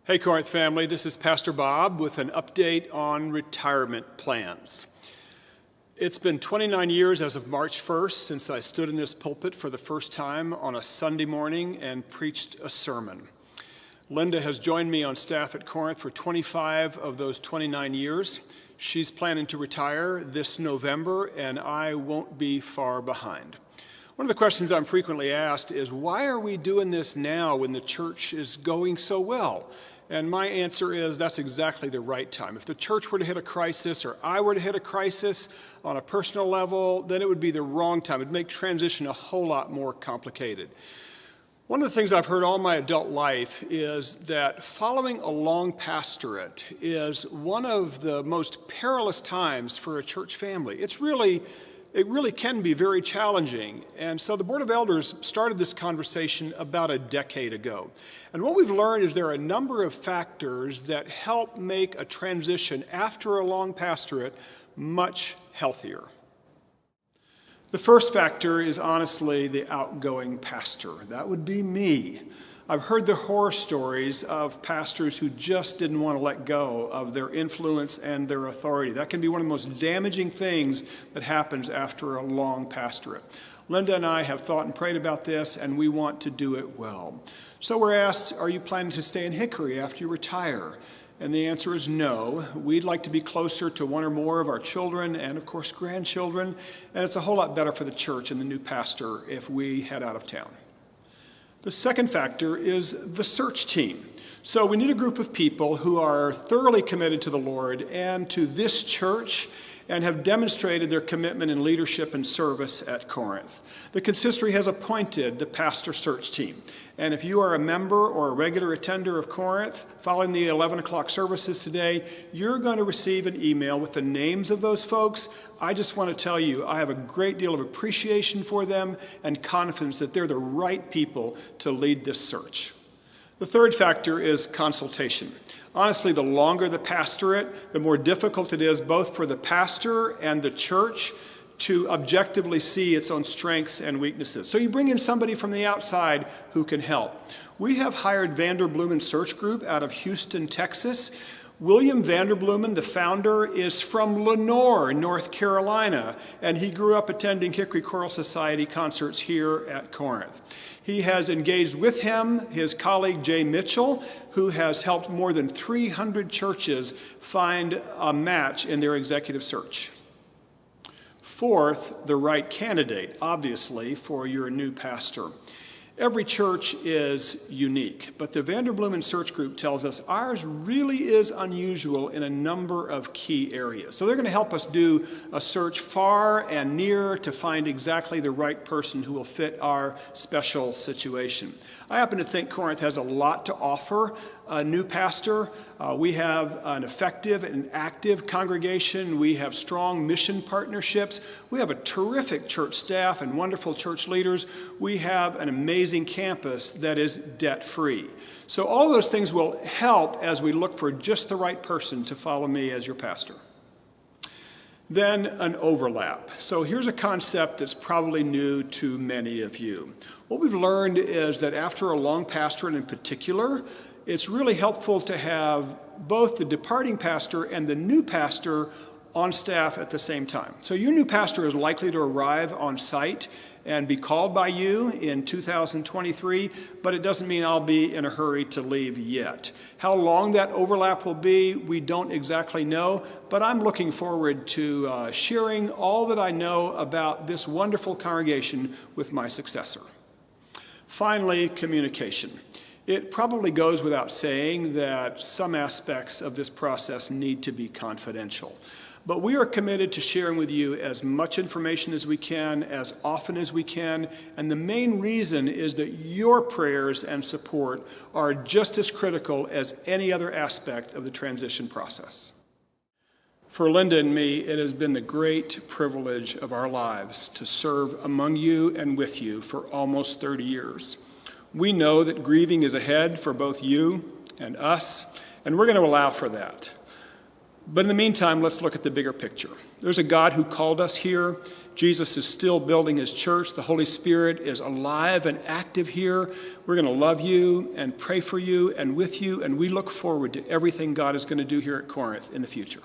Hey Corinth family, this is Pastor Bob with an update on retirement plans. It's been 29 years as of March 1st since I stood in this pulpit for the first time on a Sunday morning and preached a sermon. Linda has joined me on staff at Corinth for 25 of those 29 years. She's planning to retire this November, and I won't be far behind. One of the questions I'm frequently asked is, why are we doing this now when the church is going so well? And my answer is, that's exactly the right time. If the church were to hit a crisis, or I were to hit a crisis on a personal level, then it would be the wrong time. It'd make transition a whole lot more complicated. One of the things I've heard all my adult life is that following a long pastorate is one of the most perilous times for a church family. It really can be very challenging. And so the Board of Elders started this conversation about a decade ago. And what we've learned is there are a number of factors that help make a transition after a long pastorate much healthier. The first factor is honestly the outgoing pastor. That would be me. I've heard the horror stories of pastors who just didn't want to let go of their influence and their authority. That can be one of the most damaging things that happens after a long pastorate. Linda and I have thought and prayed about this, and we want to do it well. So we're asked, are you planning to stay in Hickory after you retire? And the answer is no. We'd like to be closer to one or more of our children and, of course, grandchildren. And it's a whole lot better for the church and the new pastor if we head out of town. The second factor is the search team. So we need a group of people who are thoroughly committed to the Lord and to this church and have demonstrated their commitment in leadership and service at Corinth. The consistory has appointed the pastor search team. And if you are a member or a regular attender of Corinth, following the 11 o'clock services today, you're going to receive an email with the names of those folks. I just want to tell you, I have a great deal of appreciation for them and confidence that they're the right people to lead this search. The third factor is consultation. Honestly, the longer the pastorate, the more difficult it is both for the pastor and the church to objectively see its own strengths and weaknesses. So you bring in somebody from the outside who can help. We have hired Vanderbloemen Search Group out of Houston, Texas. William Vanderbloemen, the founder, is from Lenore, North Carolina, and he grew up attending Hickory Choral Society concerts here at Corinth. He has engaged with him his colleague Jay Mitchell, who has helped more than 300 churches find a match in their executive search. Fourth, the right candidate, obviously, for your new pastor. Every church is unique, but the Vanderbloemen Search Group tells us ours really is unusual in a number of key areas. So they're going to help us do a search far and near to find exactly the right person who will fit our special situation. I happen to think Corinth has a lot to offer a new pastor. We have an effective and active congregation. We have strong mission partnerships. We have a terrific church staff and wonderful church leaders. We have an amazing campus that is debt-free. So all of those things will help as we look for just the right person to follow me as your pastor. Then an overlap. So here's a concept that's probably new to many of you. What we've learned is that after a long pastorate in particular, it's really helpful to have both the departing pastor and the new pastor on staff at the same time. So your new pastor is likely to arrive on site and be called by you in 2023, but it doesn't mean I'll be in a hurry to leave yet. How long that overlap will be, we don't exactly know, but I'm looking forward to sharing all that I know about this wonderful congregation with my successor. Finally, communication. It probably goes without saying that some aspects of this process need to be confidential. But we are committed to sharing with you as much information as we can, as often as we can, and the main reason is that your prayers and support are just as critical as any other aspect of the transition process. For Linda and me, it has been the great privilege of our lives to serve among you and with you for almost 30 years. We know that grieving is ahead for both you and us, and we're going to allow for that. But in the meantime, let's look at the bigger picture. There's a God who called us here. Jesus is still building his church. The Holy Spirit is alive and active here. We're going to love you and pray for you and with you, and we look forward to everything God is going to do here at Corinth in the future.